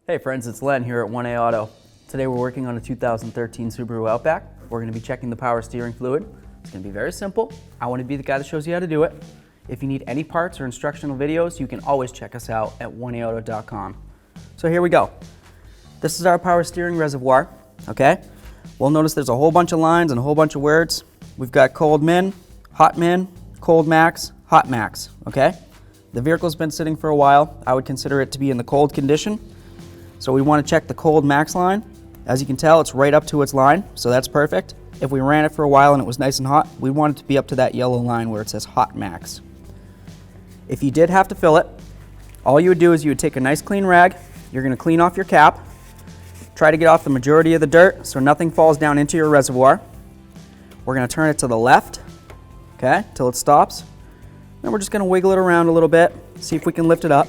Hey friends, it's Len here at 1A Auto. Today we're working on a 2013 Subaru Outback. We're going to be checking the power steering fluid. It's going to be very simple. I want to be the guy that shows you how to do it. If you need any parts or instructional videos, you can always check us out at 1aauto.com. So here we go. This is our power steering reservoir, okay? We'll notice there's a whole bunch of lines and a whole bunch of words. We've got cold min, cold max, hot max, okay? The vehicle's been sitting for a while. I would consider it to be in the cold condition. So we want to check the cold max line. As you can tell, it's right up to its line, so that's perfect. If we ran it for a while and it was nice and hot, we want it to be up to that yellow line where it says hot max. If you did have to fill it, all you would do is you would take a nice clean rag, you're going to clean off your cap, try to get off the majority of the dirt so nothing falls down into your reservoir. We're going to turn it to the left, okay, till it stops. Then we're just going to wiggle it around a little bit, see if we can lift it up.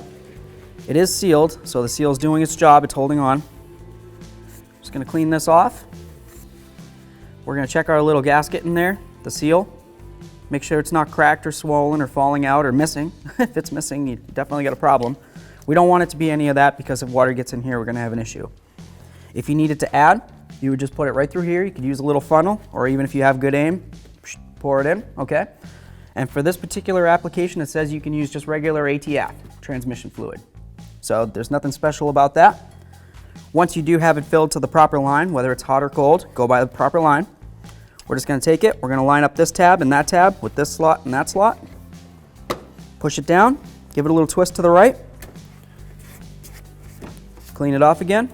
It is sealed, so the seal's doing its job, it's holding on. Just going to clean this off. We're going to check our little gasket in there, the seal. Make sure it's not cracked or swollen or falling out or missing. If it's missing, you definitely got a problem. We don't want it to be any of that because if water gets in here, we're going to have an issue. If you needed to add, you would just put it right through here. You could use a little funnel, or even if you have good aim, pour it in, okay? And for this particular application, it says you can use just regular ATF, transmission fluid. So there's nothing special about that. Once you do have it filled to the proper line, whether it's hot or cold, go by the proper line. We're just going to take it, we're going to line up this tab and that tab with this slot and that slot. Push it down, give it a little twist to the right. Clean it off again,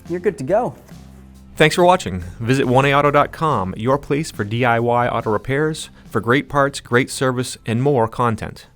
you're good to go. Thanks for watching. Visit 1aauto.com, your place for DIY auto repairs, for great parts, great service, and more content.